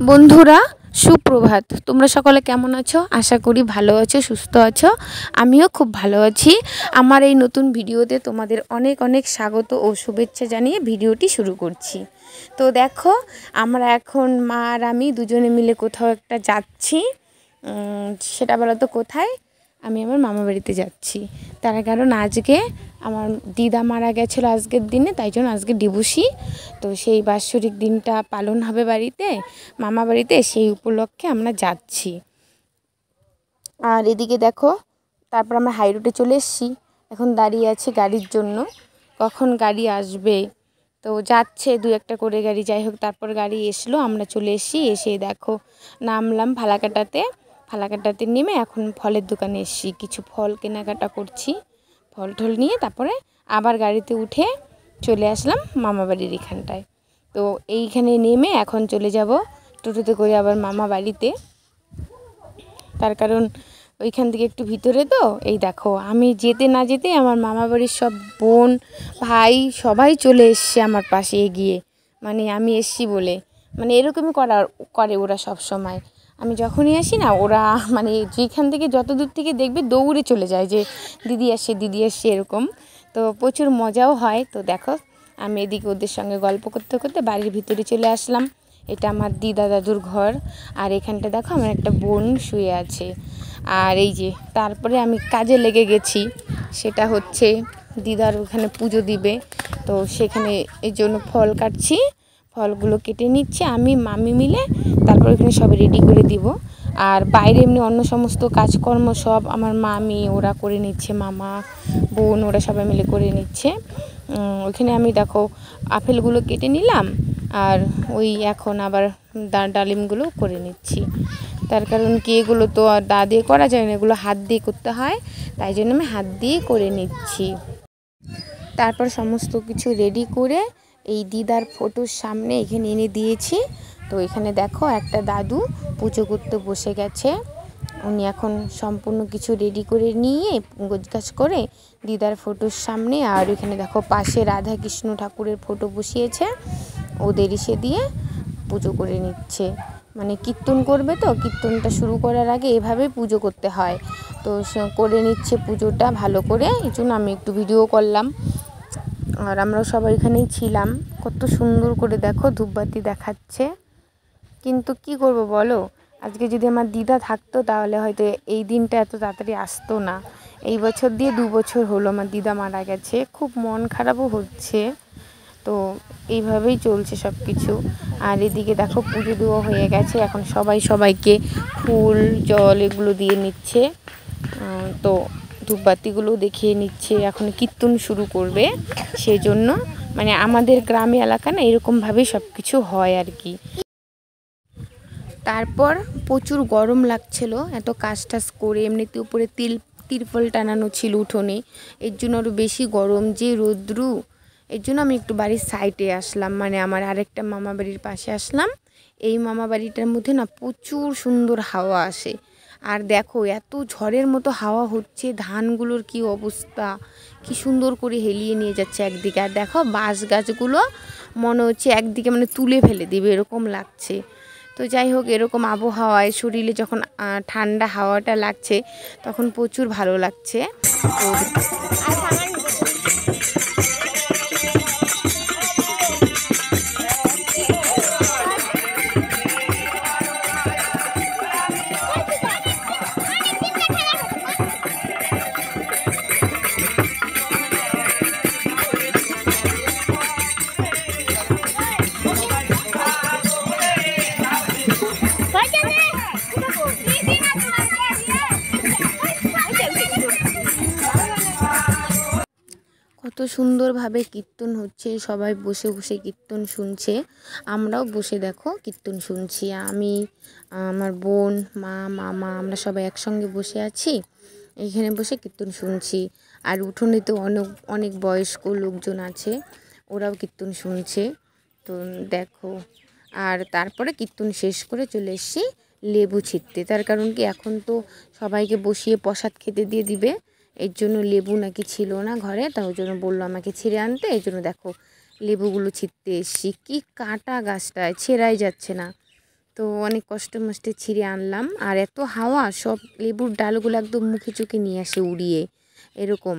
বন্ধুরা সুপ্রভাত। তোমরা সকলে কেমন আছো? আশা করি ভালো আছো, সুস্থ আছো। আমিও খুব ভালো আছি। আমার এই নতুন ভিডিওতে তোমাদের অনেক অনেক স্বাগত ও শুভেচ্ছা জানিয়ে ভিডিওটি শুরু করছি। তো দেখো, আমরা এখন মা আর আমি দুজনে মিলে কোথাও একটা যাচ্ছি। সেটা বলো তো কোথায়? আমি আমার মামা বাড়িতে যাচ্ছি। তার কারণ আজকে আমার দিদা মারা গেছিলো আজকের দিনে, তাই জন্য আজকে ডিভোর্সি। তো সেই বাৎসরিক দিনটা পালন হবে বাড়িতে, মামা বাড়িতে, সেই উপলক্ষে আমরা যাচ্ছি। আর এদিকে দেখো, তারপর আমরা হাই রোডে চলে এসেছি। এখন দাঁড়িয়ে আছি গাড়ির জন্য, কখন গাড়ি আসবে। তো যাচ্ছে দু একটা করে গাড়ি, যাই হোক তারপর গাড়ি এসলো, আমরা চলে এসেছি। এসে দেখো নামলাম ফালাকাটাতে নেমে এখন ফলের দোকানে এসেছি, কিছু ফল কেনাকাটা করছি। ফল টল নিয়ে তারপরে আবার গাড়িতে উঠে চলে আসলাম মামা বাড়ির এখানটায়। তো এইখানে নেমে এখন চলে যাব টোটোতে করে আবার মামা বাড়িতে। তার কারণ ওইখান থেকে একটু ভিতরে, তো এই দেখো আমি যেতে না যেতে আমার মামা বাড়ির সব বোন ভাই সবাই চলে এসছে আমার পাশে এগিয়ে, মানে আমি এসছি বলে, মানে এরকমই করে ওরা সব সময়। আমি যখনই আসি না, ওরা মানে যেখান থেকে যত দূর থেকে দেখবে দৌড়ে চলে যায় যে দিদি আসছে এরকম। তো প্রচুর মজাও হয়। তো দেখো আমি এদিকে ওদের সঙ্গে গল্প করতে করতে বাড়ির ভিতরে চলে আসলাম। এটা আমার দিদা দাদুর ঘর। আর এখানটা দেখো আমার একটা বোন শুয়ে আছে। আর এই যে তারপরে আমি কাজে লেগে গেছি, সেটা হচ্ছে দিদার ওখানে পুজো দিবে। তো সেখানে এই জন্য ফল কাটছি, ফলগুলো কেটে নিচ্ছে আমি মামি মিলে, তারপর ওখানে সব রেডি করে দিব। আর বাইরে এমনি অন্য সমস্ত কাজকর্ম সব আমার মামি ওরা করে নিচ্ছে, মামা বোন ওরা সবাই মিলে করে নিচ্ছে। ওইখানে আমি দেখো আপেলগুলো কেটে নিলাম, আর ওই এখন আবার ডালিমগুলো করে নিচ্ছি। তার কারণ কি, এগুলো তো আর দা দিয়ে করা যায় না, এগুলো হাত দিয়ে করতে হয়, তাই জন্য আমি হাত দিয়ে করে নিচ্ছি। তারপর সমস্ত কিছু রেডি করে এই দিদার ফটোর সামনে এখানে এনে দিয়েছি। তো এখানে দেখো একটা দাদু পুজো করতে বসে গেছে। উনি এখন সম্পূর্ণ কিছু রেডি করে নিয়ে গোছগাছ করে দিদার ফটোর সামনে, আর এখানে দেখো পাশে রাধা কৃষ্ণ ঠাকুরের ফটো বসিয়েছে, ওদের ইসে দিয়ে পুজো করে নিচ্ছে। মানে কীর্তন করবে, তো কীর্তনটা শুরু করার আগে এভাবে পুজো করতে হয়। তো করে নিচ্ছে পুজোটা ভালো করে, এই জন্য আমি একটু ভিডিও করলাম। আর আমরাও সবাই এখানেই ছিলাম। কত সুন্দর করে দেখো ধূপবাতি দেখাচ্ছে। কিন্তু কি করব বলো, আজকে যদি আমার দিদা থাকতো তাহলে হয়তো এই দিনটা এত তাড়াতাড়ি আসতো না। এই বছর দিয়ে 2 বছর হলো আমার দিদা মারা গেছে, খুব মন খারাপও হচ্ছে। তো এইভাবেই চলছে সব কিছু। আর এদিকে দেখো পুজো দেওয়া হয়ে গেছে, এখন সবাই সবাইকে ফুল জল এগুলো দিয়ে নিচ্ছে। তো ধূপবাতিগুলো দেখিয়ে নিচ্ছে, এখন কীর্তন শুরু করবে, সেই জন্য মানে আমাদের গ্রামে এলাকা না এরকমভাবেই সব কিছু হয় আর কি। তারপর প্রচুর গরম লাগছিল, এত কাজ টাজ করে, এমনিতে উপরে তিরপল টানানো ছিল উঠোনে, এর জন্য আরও বেশি গরম, যে রৌদ্রু। এর জন্য আমি একটু বাড়ির সাইডে আসলাম, মানে আমার আরেকটা মামা বাড়ির পাশে আসলাম। এই মামা বাড়িটার মধ্যে না প্রচুর সুন্দর হাওয়া আসে। আর দেখো এত ঝড়ের মতো হাওয়া হচ্ছে, ধানগুলোর কি অবস্থা, কি সুন্দর করে হেলিয়ে নিয়ে যাচ্ছে একদিকে। আর দেখো বাঁশ গাছগুলো মনে হচ্ছে একদিকে মানে তুলে ফেলে দিবে এরকম লাগছে। তো যাই হোক, এরকম আবহাওয়ায় শরীরে যখন ঠান্ডা হাওয়াটা লাগছে তখন প্রচুর ভালো লাগছে। কত সুন্দরভাবে কীর্তন হচ্ছে, সবাই বসে বসে কীর্তন শুনছে, আমরাও বসে দেখো কীর্তন শুনছি। আমি, আমার বোন, মা, মামা, আমরা সবাই একসঙ্গে বসে আছি, এইখানে বসে কীর্তন শুনছি। আর উঠোনে তো অনেক বয়স্ক লোকজন আছে, ওরাও কীর্তন শুনছে। তো দেখো, আর তারপরে কীর্তন শেষ করে চলে এসেছি লেবু ছিঁড়তে। তার কারণ কি, এখন তো সবাইকে বসিয়ে প্রসাদ খেতে দিয়ে দিবে, এর জন্য লেবু নাকি ছিল না ঘরে, তার জন্য বললো আমাকে ছিঁড়ে আনতে। এই জন্য দেখো লেবুগুলো ছিঁড়তে এসেছি। কি কাঁটা গাছটায়, ছেঁড়াই যাচ্ছে না। তো তো অনেক কষ্ট মষ্টে ছিঁড়ে আনলাম। আর এত হাওয়া, সব লেবুর ডালগুলো একদম মুখে চোখে নিয়ে আসে উড়িয়ে এরকম।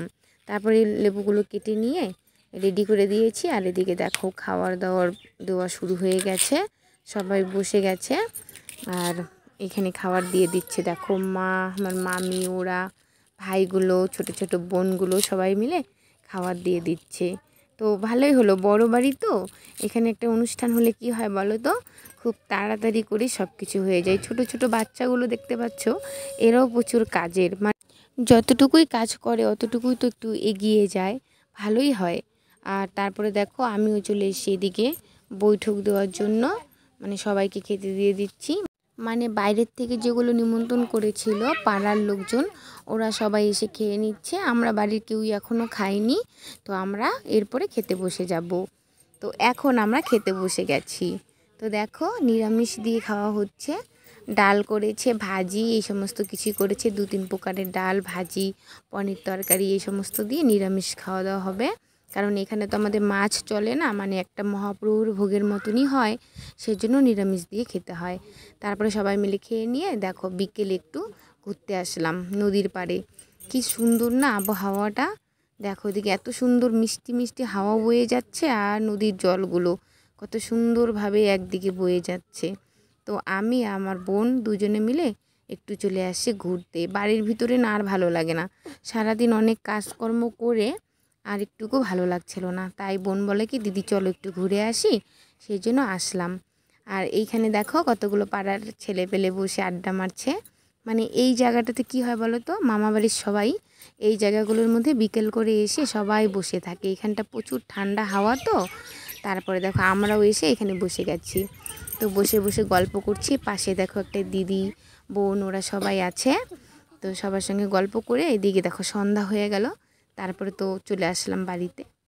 তারপরে লেবুগুলো কেটে নিয়ে রেডি করে দিয়েছি। আর এদিকে দেখো খাওয়ার দাওয়ার দেওয়া শুরু হয়ে গেছে, সবাই বসে গেছে। আর এখানে খাবার দিয়ে দিচ্ছে দেখো মা, আমার মামি, ওরা ভাইগুলো, ছোট ছোট বোনগুলো সবাই মিলে খাবার দিয়ে দিচ্ছে। তো ভালোই হলো, বড় বাড়ি তো, এখানে একটা অনুষ্ঠান হলে কি হয় বলো তো, খুব তাড়াতাড়ি করে সব কিছু হয়ে যায়। ছোট ছোট বাচ্চাগুলো দেখতে পাচ্ছ, এরাও প্রচুর কাজের, মানে যতটুকুই কাজ করে অতটুকুই তো একটু এগিয়ে যায়, ভালোই হয়। আর তারপরে দেখো আমিও চলে এসেছি এদিকে বৈঠক দেওয়ার জন্য, মানে সবাইকে খেতে দিয়ে দিচ্ছি। মানে বাইরের থেকে যেগুলো নিমন্ত্রণ করেছিল পাড়ার লোকজন, ওরা সবাই এসে খেয়ে নিচ্ছে, আমরা বাড়ির কেউই এখনও খাইনি। তো আমরা এরপরে খেতে বসে যাব। তো এখন আমরা খেতে বসে গেছি। তো দেখো নিরামিষ দিয়ে খাওয়া হচ্ছে, ডাল করেছে, ভাজি, এই সমস্ত কিছুই করেছে, 2-3 প্রকারের ডাল, ভাজি, পনির তরকারি, এই সমস্ত দিয়ে নিরামিষ খাওয়া দাওয়া হবে। কারণ এখানে তো আমাদের মাছ চলে না, মানে একটা মহাপ্রভুর ভোগের মতনই হয়, সেজন্য নিরামিষ দিয়ে খেতে হয়। তারপরে সবাই মিলে খেয়ে নিয়ে দেখো বিকেলে একটু ঘুরতে আসলাম নদীর পাড়ে। কি সুন্দর না আবহাওয়াটা, দেখো এদিকে এত সুন্দর মিষ্টি মিষ্টি হাওয়া বয়ে যাচ্ছে, আর নদীর জলগুলো কত সুন্দরভাবে একদিকে বয়ে যাচ্ছে। তো আমি আমার বোন দুজনে মিলে একটু চলে আসছি ঘুরতে। বাড়ির ভিতরে না আর ভালো লাগে না, সারাদিন অনেক কাজকর্ম করে আর একটুকু ভালো লাগছিল না। তাই বোন বলে কি, দিদি চলো একটু ঘুরে আসি, সেই জন্য আসলাম। আর এইখানে দেখো কতগুলো পাড়ার ছেলে পেলে বসে আড্ডা মারছে। মানে এই জায়গাটাতে কি হয় বলো তো, মামাবাড়ির সবাই এই জায়গাগুলোর মধ্যে বিকেল করে এসে সবাই বসে থাকে। এখানটা প্রচুর ঠান্ডা হাওয়া তো। তারপরে দেখো আমরাও এসে এখানে বসে গেছি। তো বসে বসে গল্প করছি, পাশে দেখো একটা দিদি, বোন, ওরা সবাই আছে। তো সবার সঙ্গে গল্প করে এদিকে দেখো সন্ধ্যা হয়ে গেল। তারপরে তো চলে আসলাম বাড়িতে।